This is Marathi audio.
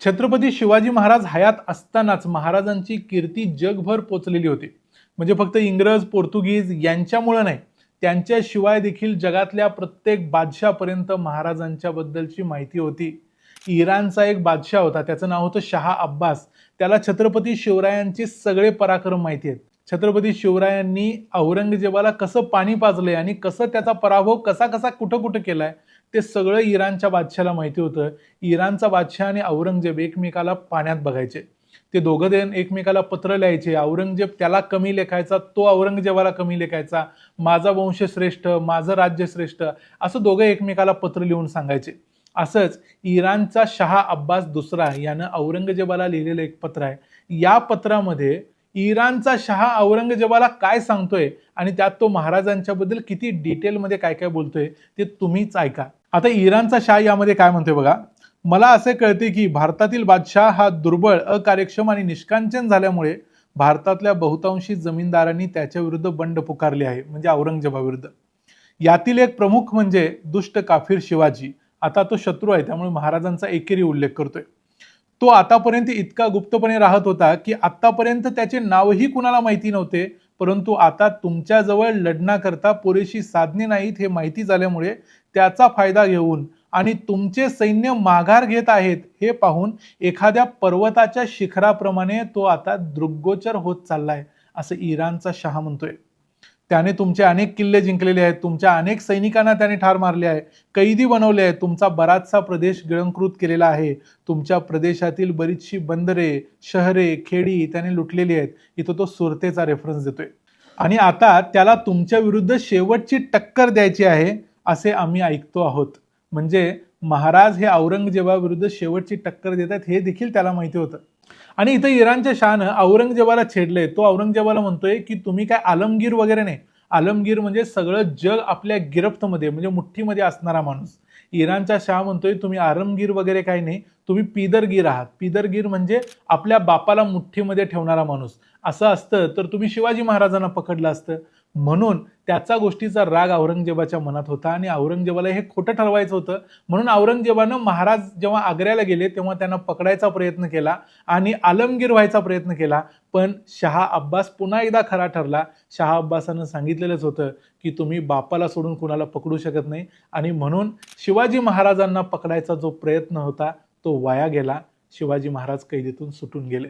छत्रपती शिवाजी महाराज हयात असतानाच महाराजांची कीर्ती जगभर पोचलेली होती. म्हणजे फक्त इंग्रज, पोर्तुगीज यांच्यामुळे नाही, त्यांच्याशिवाय देखील जगातल्या प्रत्येक बादशाहपर्यंत महाराजांच्या बद्दलची माहिती होती. इराणचा एक बादशाह होता, त्याचं नाव होतं शाह अब्बास. त्याला छत्रपती शिवरायांचे सगळे पराक्रम माहिती आहेत. छत्रपती शिवरायांनी औरंगजेबाला कसं पाणी पाजलंय आणि कसं त्याचा पराभव कसा कसा कुठं कुठं केलाय ते सगळं इराणच्या बादशाहाला माहिती होतं. इराणचा बादशाह आणि औरंगजेब एकमेकाला पाण्यात बघायचे. ते दोघं जण एकमेकाला पत्र लिहायचे. औरंगजेब त्याला कमी लेखायचा, तो औरंगजेबाला कमी लेखायचा. माझा वंश श्रेष्ठ, माझं राज्य श्रेष्ठ, असं दोघं एकमेकाला पत्र लिहून सांगायचे. असंच इराणचा शाह अब्बास दुसरा यानं औरंगजेबाला लिहिलेलं एक पत्र आहे. या पत्रामध्ये इराणचा शाह औरंगजेबाला काय सांगतोय आणि त्यात तो महाराजांच्या बद्दल किती डिटेलमध्ये काय काय बोलतोय ते तुम्हीच ऐका. आता इराणचा शाह यामध्ये काय म्हणतोय बघा. मला असे कळते की भारतातील बादशाह हा दुर्बळ, अकार्यक्षम आणि निष्कांचन झाल्यामुळे भारतातल्या बहुतांशी जमीनदारांनी त्याच्या विरुद्ध बंड पुकारले आहे, म्हणजे औरंगजेबाविरुद्ध. यातील एक प्रमुख म्हणजे दुष्ट काफिर शिवाजी. आता तो शत्रू आहे, त्यामुळे महाराजांचा एकेरी उल्लेख करतोय. तो आतापर्यंत इतका गुप्तपणे राहत होता की आतापर्यंत त्याचे नावही कुणाला माहिती नव्हते, परंतु आता तुमच्याजवळ लढण्याकरता पुरेशी साधने नाहीत हे माहिती झाल्यामुळे त्याचा फायदा घेऊन आणि तुमचे सैन्य माघार घेत आहेत हे पाहून एखाद्या पर्वताच्या शिखराप्रमाणे तो आता दृग्गोचर होत चाललाय, असं इराणचा शाह म्हणतोय. त्याने तुमचे अनेक किल्ले जिंकलेले आहेत, तुमच्या अनेक सैनिकांना त्याने ठार मारले आहे, कैदी बनवले आहे, तुमचा बराचसा प्रदेश गिळंकृत केलेला आहे, तुमच्या प्रदेशातील बरीचशी बंदरे, शहरे, खेडी त्याने लुटलेली आहेत. इथं तो सुरतेचा रेफरन्स देतोय. आणि आता त्याला तुमच्या विरुद्ध शेवटची टक्कर द्यायची आहे असे आम्ही ऐकतो आहोत. म्हणजे महाराज हे औरंगजेबाविरुद्ध शेवटची टक्कर देत आहेत हे देखील त्याला माहिती होतं. आणि इथं इराणच्या शाहनं औरंगजेबाला छेडलंय. तो औरंगजेबाला म्हणतोय की तुम्ही काय आलमगीर वगैरे नाही. आलमगीर म्हणजे सगळं जग आपल्या गिरफ्तमध्ये, म्हणजे मुठ्ठीमध्ये असणारा माणूस. इराणचा शाह म्हणतोय तुम्ही आलमगीर वगैरे काही नाही, तुम्ही पिदरगीर आहात. पिदरगीर म्हणजे आपल्या बापाला मुठ्ठीमध्ये ठेवणारा माणूस. असं असतं तर तुम्ही शिवाजी महाराजांना पकडलं असतं. म्हणून त्याचा गोष्टीचा राग औरंगजेबाच्या मनात होता आणि औरंगजेबाला हे खोटं ठरवायचं होतं. म्हणून औरंगजेबानं महाराज जेव्हा आग्र्याला गेले तेव्हा त्यांना पकडायचा प्रयत्न केला आणि आलमगीर व्हायचा प्रयत्न केला. पण शाह अब्बास पुन्हा एकदा खरा ठरला. शाह अब्बासानं सांगितलेलंच होतं की तुम्ही बापाला सोडून कुणाला पकडू शकत नाही आणि म्हणून शिवाजी महाराजांना पकडायचा जो प्रयत्न होता तो वाया गेला. शिवाजी महाराज कैदेतून सुटून गेले.